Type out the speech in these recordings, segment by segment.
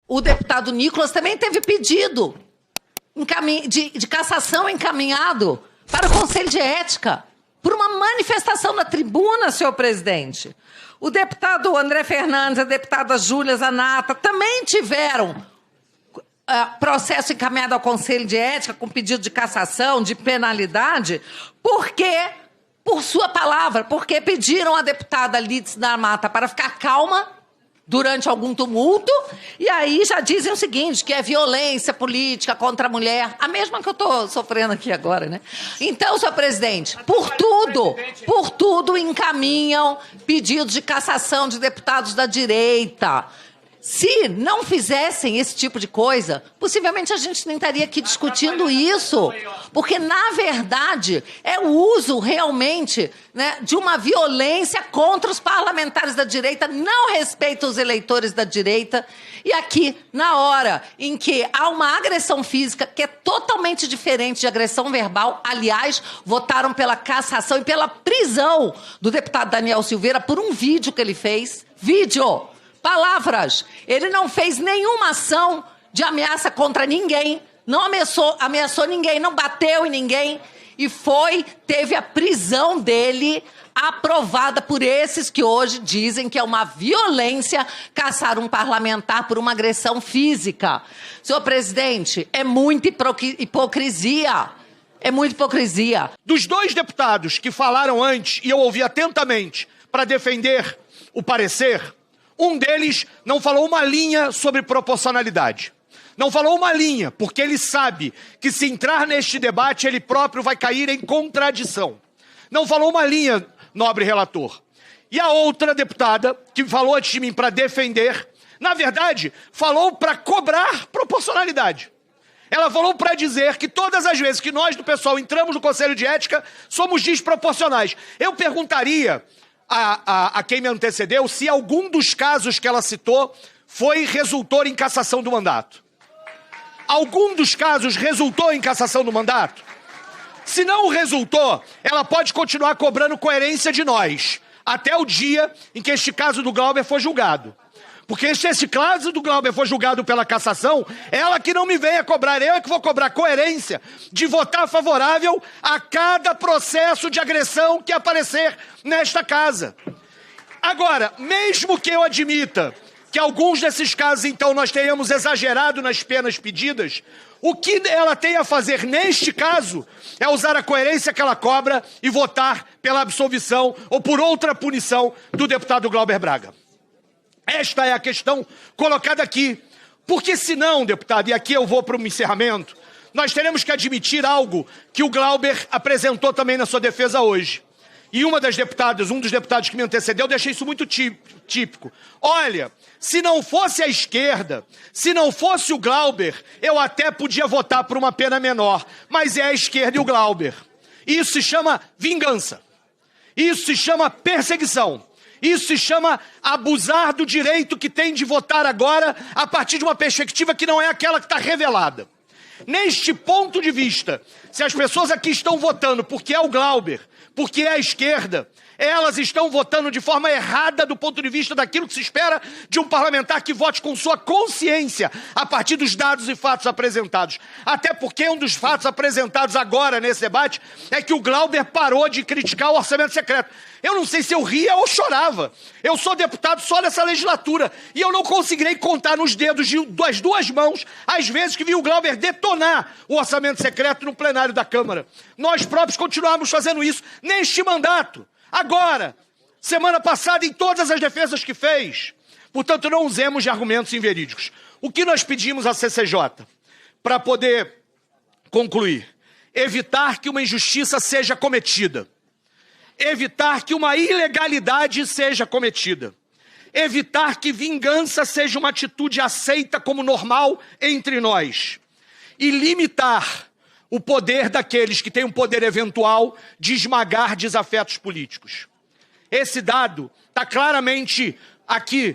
O deputado Nicolas também teve pedido de cassação encaminhado para o Conselho de Ética por uma manifestação na tribuna, senhor presidente. O deputado André Fernandes, a deputada Júlia Zanata também tiveram processo encaminhado ao Conselho de Ética com pedido de cassação, de penalidade, por sua palavra, porque pediram à deputada Lídice da Mata para ficar calma durante algum tumulto, e aí já dizem o seguinte, que é violência política contra a mulher, a mesma que eu estou sofrendo aqui agora, né? Então, senhor presidente, por tudo encaminham pedidos de cassação de deputados da direita. Se não fizessem esse tipo de coisa, possivelmente a gente nem estaria aqui discutindo isso, porque, na verdade, é o uso realmente, né, de uma violência contra os parlamentares da direita, não respeita os eleitores da direita. E aqui, na hora em que há uma agressão física, que é totalmente diferente de agressão verbal, aliás, votaram pela cassação e pela prisão do deputado Daniel Silveira por um vídeo que ele fez. Vídeo! Palavras. Ele não fez nenhuma ação de ameaça contra ninguém, não ameaçou ninguém, não bateu em ninguém, e teve a prisão dele aprovada por esses que hoje dizem que é uma violência caçar um parlamentar por uma agressão física. Senhor presidente, é muita hipocrisia. É muita hipocrisia. Dos dois deputados que falaram antes, e eu ouvi atentamente para defender o parecer, um deles não falou uma linha sobre proporcionalidade. Não falou uma linha, porque ele sabe que se entrar neste debate, ele próprio vai cair em contradição. Não falou uma linha, nobre relator. E a outra deputada, que falou antes de mim para defender, na verdade, falou para cobrar proporcionalidade. Ela falou para dizer que todas as vezes que nós do pessoal entramos no Conselho de Ética, somos desproporcionais. Eu perguntaria a quem me antecedeu se algum dos casos que ela citou resultou em cassação do mandato. Algum dos casos resultou em cassação do mandato? Se não resultou, ela pode continuar cobrando coerência de nós, até o dia em que este caso do Glauber for julgado. Porque se esse caso do Glauber for julgado pela cassação, ela que não me venha cobrar, eu é que vou cobrar coerência de votar favorável a cada processo de agressão que aparecer nesta casa. Agora, mesmo que eu admita que alguns desses casos, então, nós tenhamos exagerado nas penas pedidas, o que ela tem a fazer neste caso é usar a coerência que ela cobra e votar pela absolvição ou por outra punição do deputado Glauber Braga. Esta é a questão colocada aqui. Porque senão, deputado, e aqui eu vou para o encerramento, nós teremos que admitir algo que o Glauber apresentou também na sua defesa hoje. E um dos deputados que me antecedeu, deixei isso muito típico. Olha, se não fosse a esquerda, se não fosse o Glauber, eu até podia votar por uma pena menor. Mas é a esquerda e o Glauber. Isso se chama vingança. Isso se chama perseguição. Isso se chama abusar do direito que tem de votar agora a partir de uma perspectiva que não é aquela que está revelada. Neste ponto de vista, se as pessoas aqui estão votando porque é o Glauber, porque é a esquerda, elas estão votando de forma errada do ponto de vista daquilo que se espera de um parlamentar que vote com sua consciência a partir dos dados e fatos apresentados. Até porque um dos fatos apresentados agora nesse debate é que o Glauber parou de criticar o orçamento secreto. Eu não sei se eu ria ou chorava. Eu sou deputado só nessa legislatura e eu não conseguirei contar nos dedos das duas mãos as vezes que vi o Glauber detonar o orçamento secreto no plenário da Câmara. Nós próprios continuamos fazendo isso neste mandato. Agora, semana passada, em todas as defesas que fez. Portanto, não usemos de argumentos inverídicos. O que nós pedimos à CCJ, para poder concluir? Evitar que uma injustiça seja cometida. Evitar que uma ilegalidade seja cometida. Evitar que vingança seja uma atitude aceita como normal entre nós. E limitar o poder daqueles que têm um poder eventual de esmagar desafetos políticos. Esse dado está claramente aqui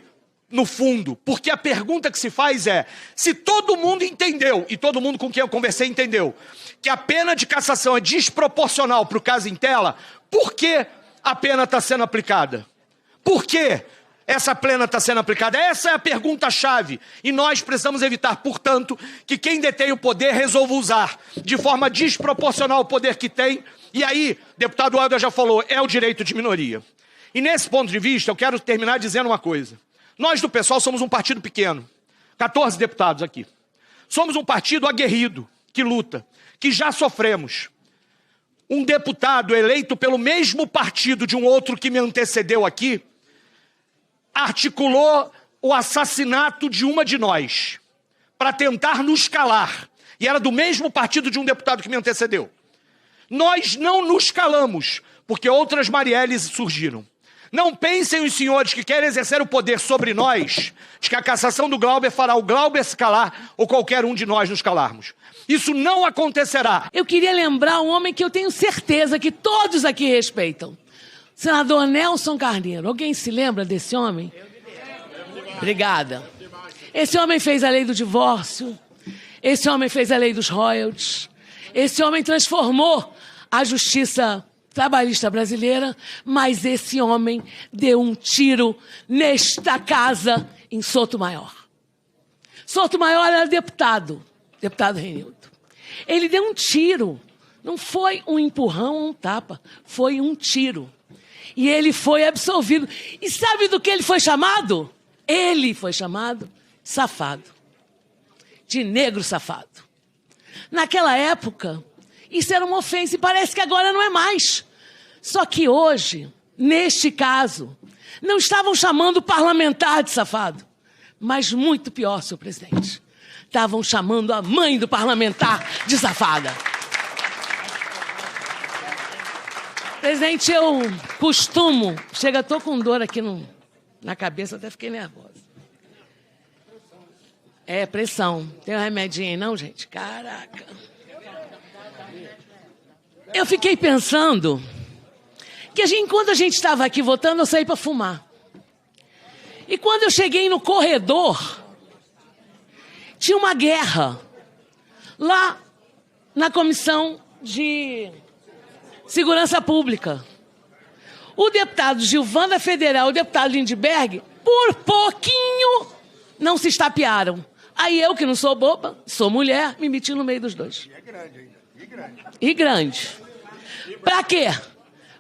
no fundo, porque a pergunta que se faz é, se todo mundo entendeu, e todo mundo com quem eu conversei entendeu, que a pena de cassação é desproporcional para o caso em tela, por que a pena está sendo aplicada? Por quê? essa plena está sendo aplicada? Essa é a pergunta-chave. E nós precisamos evitar, portanto, que quem detém o poder resolva usar de forma desproporcional o poder que tem. E aí, deputado Helder já falou, é o direito de minoria. E nesse ponto de vista, eu quero terminar dizendo uma coisa. Nós do PSOL somos um partido pequeno, 14 deputados aqui. Somos um partido aguerrido, que luta, que já sofremos. Um deputado eleito pelo mesmo partido de um outro que me antecedeu aqui, articulou o assassinato de uma de nós, para tentar nos calar. E era do mesmo partido de um deputado que me antecedeu. Nós não nos calamos, porque outras Marielles surgiram. Não pensem os senhores que querem exercer o poder sobre nós, de que a cassação do Glauber fará o Glauber se calar ou qualquer um de nós nos calarmos. Isso não acontecerá. Eu queria lembrar um homem que eu tenho certeza que todos aqui respeitam. Senador Nelson Carneiro. Alguém se lembra desse homem? Obrigada. Esse homem fez a lei do divórcio. Esse homem fez a lei dos royalties. Esse homem transformou a justiça trabalhista brasileira, mas esse homem deu um tiro nesta casa em Sotomayor. Sotomayor era deputado Renildo. Ele deu um tiro, não foi um empurrão ou um tapa, foi um tiro. E ele foi absolvido. E sabe do que ele foi chamado? Ele foi chamado safado, de negro safado. Naquela época, isso era uma ofensa e parece que agora não é mais. Só que hoje, neste caso, não estavam chamando o parlamentar de safado, mas muito pior, senhor presidente. Estavam chamando a mãe do parlamentar de safada. Presidente, eu costumo... Chega, estou com dor aqui na cabeça, até fiquei nervosa. É, pressão. Tem um remedinho aí não, gente? Caraca. Eu fiquei pensando que enquanto a gente estava aqui votando, eu saí para fumar. E quando eu cheguei no corredor, tinha uma guerra lá na Comissão de Segurança Pública. O deputado Gilvanda Federal e o deputado Lindbergh, por pouquinho, não se estapearam. Aí eu, que não sou boba, sou mulher, me meti no meio dos dois. E é grande ainda. E grande. Pra quê?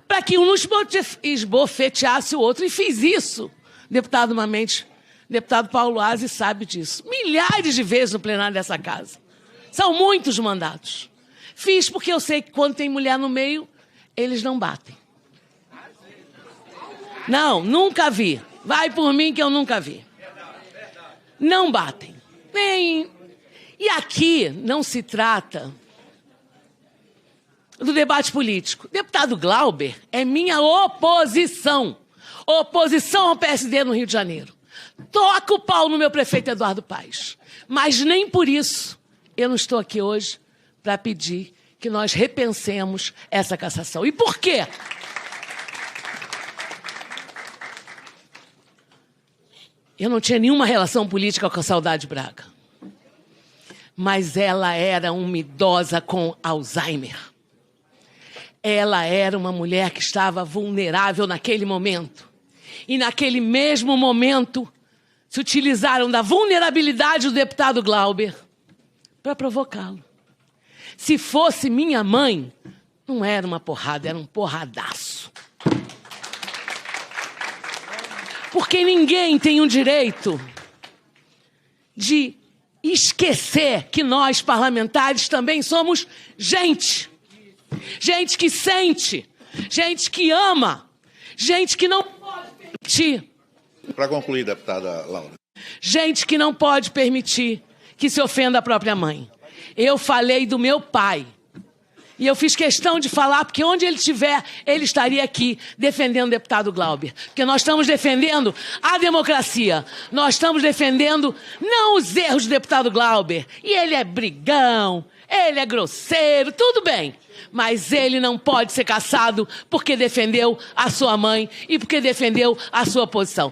Para que um esbofeteasse o outro. E fiz isso, deputado Mamente, deputado Paulo Aze sabe disso. Milhares de vezes no plenário dessa casa. São muitos mandatos. Fiz porque eu sei que quando tem mulher no meio, eles não batem. Não, nunca vi. Vai por mim que eu nunca vi. Não batem. Nem... E aqui não se trata do debate político. Deputado Glauber é minha oposição. Oposição ao PSD no Rio de Janeiro. Toca o pau no meu prefeito Eduardo Paes. Mas nem por isso eu não estou aqui hoje para pedir que nós repensemos essa cassação. E por quê? Eu não tinha nenhuma relação política com a Saudade Braga. Mas ela era uma idosa com Alzheimer. Ela era uma mulher que estava vulnerável naquele momento. E naquele mesmo momento, se utilizaram da vulnerabilidade do deputado Glauber para provocá-lo. Se fosse minha mãe, não era uma porrada, era um porradaço. Porque ninguém tem o direito de esquecer que nós, parlamentares, também somos gente. Gente que sente, gente que ama, gente que não pode permitir. Para concluir, deputada Laura. Gente que não pode permitir que se ofenda a própria mãe. Eu falei do meu pai. E eu fiz questão de falar, porque onde ele estiver, ele estaria aqui defendendo o deputado Glauber. Porque nós estamos defendendo a democracia. Nós estamos defendendo não os erros do deputado Glauber. E ele é brigão, ele é grosseiro, tudo bem. Mas ele não pode ser cassado porque defendeu a sua mãe e porque defendeu a sua posição.